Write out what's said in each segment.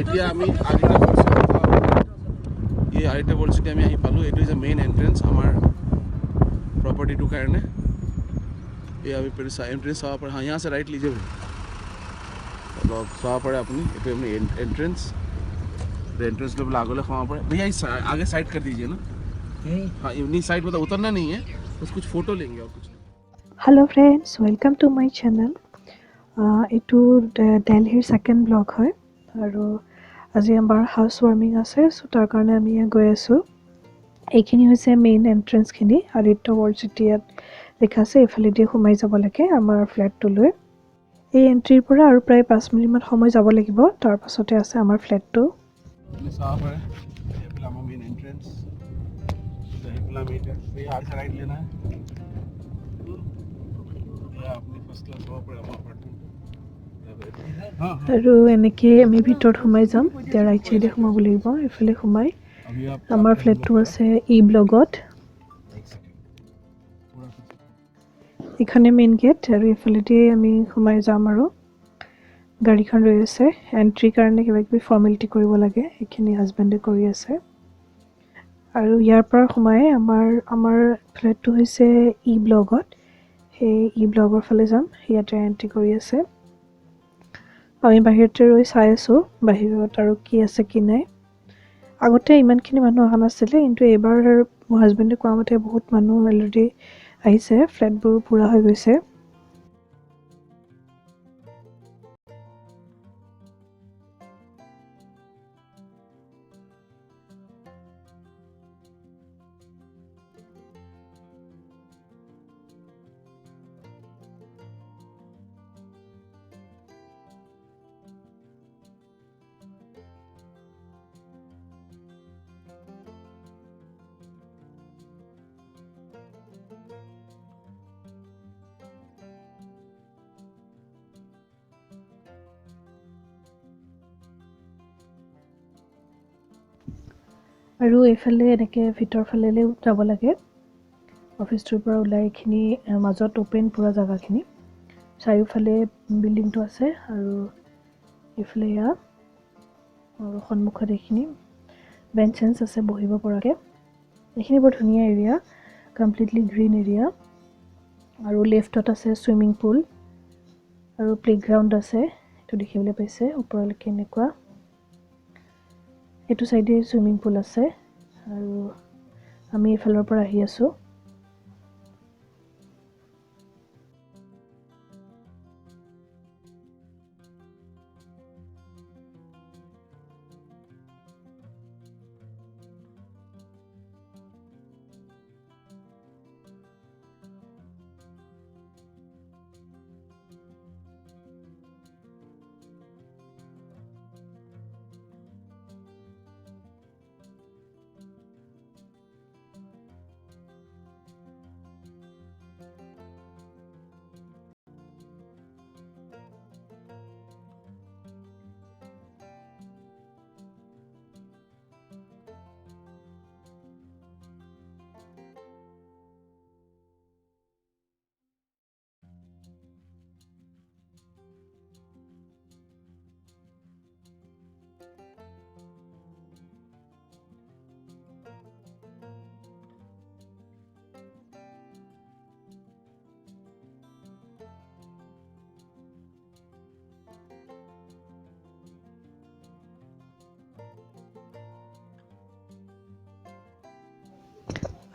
এতিয়া আমি আদিত্য পলিচিটি আমি আহি পালোঁ। এইটো ইজ এ মেইন এণ্ট্ৰেঞ্চ আমাৰ প্ৰপাৰ্টিটোৰ কাৰণে। এই আমি এণ্ট্ৰেঞ্চ চাব পাৰে। हाँ यहाँ से राइट लीजिए भाई, অলপ চাব পাৰে আপুনি। এইটো আমি एंट्रेंस एंट्रेंस ले बोला आगे खावा पड़े भैया, इस आगे साइड कर दीजिए ना। हाँ नहीं साइड मतलब उतरना नहीं है, बस कुछ फ़ोटो लेंगे और कुछ नहीं। Hello friends, welcome to my channel. এইটো দিল্লীৰ সেকেন্ড ব্লগ হয় আৰু আজি আমাৰ হাউস ওয়াৰ্মিং আছে, সো তাৰ কাৰণে আমি গৈ আছো। এইখিনি হৈছে মেইন এন্ট্ৰেন্সখিনি। আদিত্য ৱৰ্ল্ড চিটি ইয়াত লিখা আছে, এইফালেদি সোমাই যাব লাগে আমাৰ ফ্লেটটোলৈ। এই এন্ট্ৰিৰ পৰা আৰু প্ৰায় 5 মিনিটমান সময় যাব লাগিব, তাৰ পাছতে আছে আমাৰ ফ্লেটটো। अपने साफ है ये फिलहाल मेन एंट्रेंस सही फिलहाल ये आगे से राइट लेना है। ये अपनी फर्स्ट क्लास वहाँ पर अपार्टमेंट। আৰু এনেকৈ আমি ভিতৰত সোমাই যাম। এতিয়া ৰাইট চাইডে সোমাব লাগিব। এইফালে সোমাই আমাৰ ফ্লেটটো আছে ই ব্লগত। এইখনে মেইন গেট আৰু এইফালেদি আমি সোমাই যাম আৰু গাড়ীখন ৰৈ আছে। এন্ট্ৰিৰ কাৰণে কিবা কিবি ফৰ্মেলিটি কৰিব লাগে, এইখিনি হাজবেণ্ডে কৰি আছে। আৰু ইয়াৰ পৰা সোমাই আমাৰ ফ্লেটটো হৈছে ই ব্লগত। সেই ই ব্লগৰ ফালে যাম। ইয়াতে এন্ট্ৰি কৰি আছে। আমি বাহিৰতে ৰৈ চাই আছোঁ বাহিৰত আৰু কি আছে কি নাই। আগতে ইমানখিনি মানুহ অহা নাছিলে, কিন্তু এইবাৰ মোৰ হাজবেণ্ডে কোৱা মতে বহুত মানুহ অলৰেডি আহিছে, ফ্লেটবোৰ পূৰা হৈ গৈছে। আৰু এইফালে এনেকৈ ভিতৰ ফালে যাব লাগে। অফিচটোৰ পৰা ওলাই এইখিনি মাজত অপেন পুৰা জেগাখিনি। চাৰিওফালে বিল্ডিংটো আছে আৰু এইফালে এয়া আৰু সন্মুখত এইখিনি বেঞ্চ চেঞ্চ আছে বহিব পৰাকৈ। এইখিনি বৰ ধুনীয়া এৰিয়া, কমপ্লিটলি গ্ৰীণ এৰিয়া। আৰু লেফ্টত আছে চুইমিং পুল আৰু প্লেগ্ৰাউণ্ড আছে, এইটো দেখিবলৈ পাইছে ওপৰলৈকে এনেকুৱা। এইটো চাইডে চুইমিং পুল আছে আৰু আমি এইফালৰ পৰা আহি আছোঁ।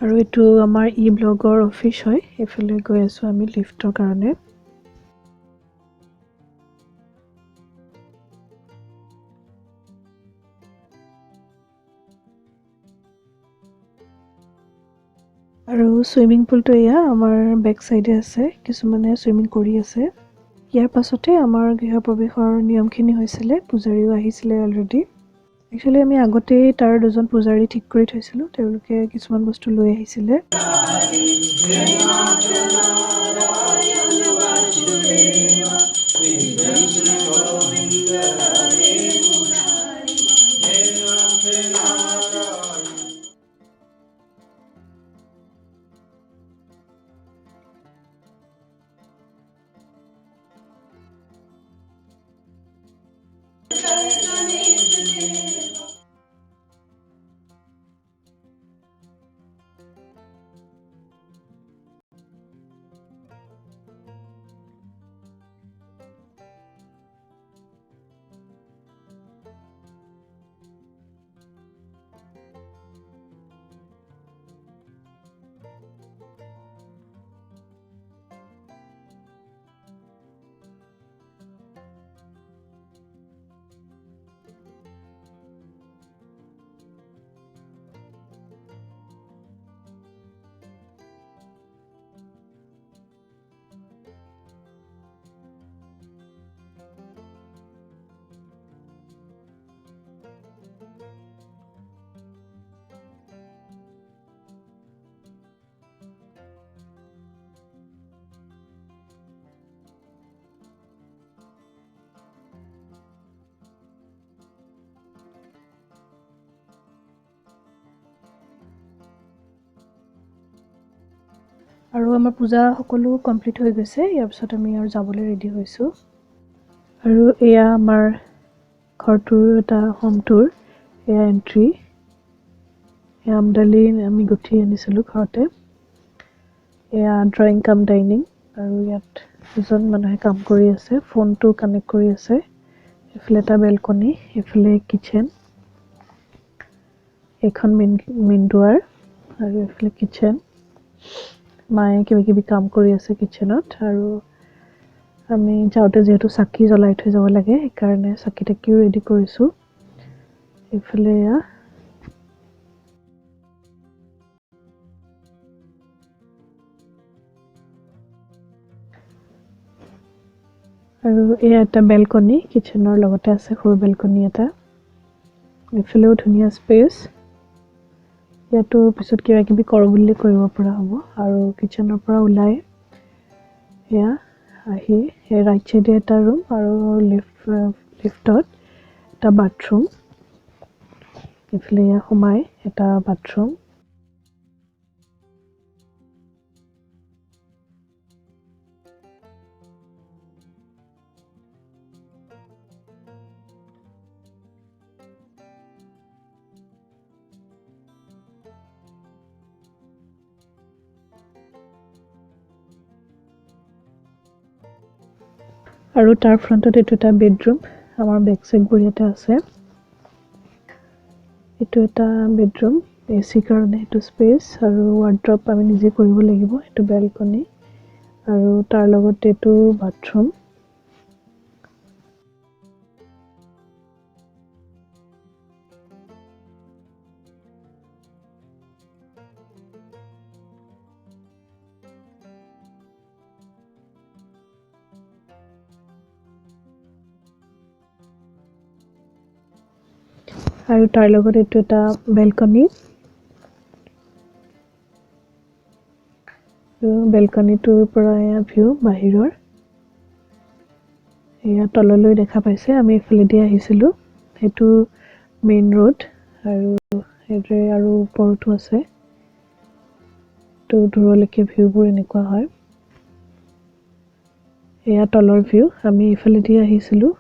আৰু এইটো আমাৰ ই ব্লগৰ অফিচ হয়। এইফালে গৈ আছোঁ আমি লিফ্টৰ কাৰণে। আৰু চুইমিং পুলটো এয়া আমাৰ বেক চাইডে আছে, কিছুমানে চুইমিং কৰি আছে। ইয়াৰ পাছতে আমাৰ গৃহপ্ৰৱেশৰ নিয়মখিনি হৈছিলে, পূজাৰীও আহিছিলে অলৰেডি। একচুৱেলি আমি আগতেই তাৰ দুজন পূজাৰী ঠিক কৰি থৈছিলোঁ, তেওঁলোকে কিছুমান বস্তু লৈ আহিছিলে। আৰু আমাৰ পূজা সকলো কমপ্লিট হৈ গৈছে ইয়াৰ পিছত আমি আৰু যাবলৈ ৰেডি হৈছোঁ আৰু এয়া আমাৰ ঘৰটোৰ এটা হোম টুৰ এয়া এন্ট্ৰি এয়া আমদালি আমি গুঠি আনিছিলোঁ ঘৰতে এয়া ড্ৰয়িং কাম ডাইনিং আৰু ইয়াত দুজন মানুহে কাম কৰি আছে ফোনটো কানেক্ট কৰি আছে এইফালে এটা বেলকনি এইফালে কিচেন এইখন মেইন দুৱাৰ আৰু এইফালে কিচেন মায়ে কিবা কাম কৰি আছে কিচেনত আৰু আমি যাওঁতে যিহেতু চাকি জ্বলাই থৈ যাব লাগে সেইকাৰণে চাকি তাকিও ৰেডি কৰিছোঁ এইফালে এয়া আৰু এয়া এটা বেলকনি কিচেনৰ লগতে আছে সৰু বেলকনি এটা এইফালেও ধুনীয়া স্পেচ ইয়াতো পিছত কিবা কৰোঁ বুলি কৰিব পৰা হ'ব আৰু কিচেনৰ পৰা ওলাই এয়া আহি ৰাইট চাইডে এটা ৰুম আৰু লিফ্টত এটা বাথৰুম এইফালে এয়া সোমাই এটা বাথৰুম আৰু তাৰ ফ্ৰণ্টত এইটো এটা বেডৰুম আমাৰ বেক সাইডবোৰ ইয়াতে আছে এইটো এটা বেডৰুম এচি কাৰণে এইটো স্পেচ আৰু ৱাৰ্ড্ৰপ আমি নিজে কৰিব লাগিব এইটো বেলকনি আৰু তাৰ লগতে এইটো বাথৰুম আৰু তাৰ লগত এইটো এটা বেলকনি বেলকনিটোৰ পৰা এয়া ভিউ বাহিৰৰ এয়া তললৈ দেখা পাইছে আমি এইফালেদি আহিছিলোঁ সেইটো মেইন ৰোড আৰু সেইদৰে আৰু ওপৰতো আছে তো দূৰলৈকে ভিউবোৰ এনেকুৱা হয় এয়া তলৰ ভিউ আমি এইফালেদি আহিছিলোঁ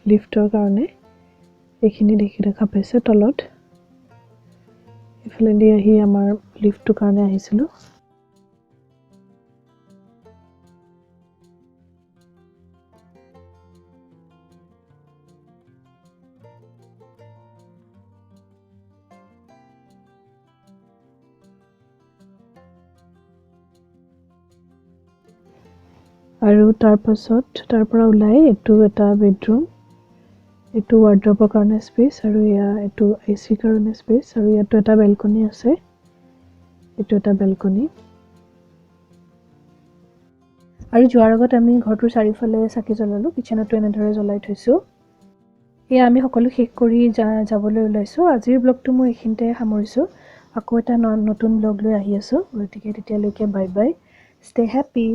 লিফ্টৰ কাৰণে এইখিনি দেখা পাইছে তলত এইফালেদি আহি আমাৰ লিফ্টটোৰ কাৰণে আহিছিলোঁ আৰু তাৰ পৰা ওলাই এইটো এটা বেডৰুম এইটো ৱাৰ্ড্ৰপৰ কাৰণে স্পেচ আৰু এইটো এচিৰ কাৰণে স্পেচ আৰু ইয়াতো এটা বেলকনি আছে এইটো এটা বেলকনি আৰু যোৱাৰ আগত আমি ঘৰটোৰ চাৰিওফালে চাকি জ্বলালোঁ কিচেনতো এনেদৰে জ্বলাই থৈছোঁ এয়া আমি সকলো শেষ কৰি যাবলৈ ওলাইছোঁ আজিৰ ব্লগটো মই এইখিনিতে সামৰিছোঁ আকৌ এটা নতুন ব্লগ লৈ আহি আছোঁ গতিকে তেতিয়ালৈকে বাই বাই ষ্টে হেপ্পী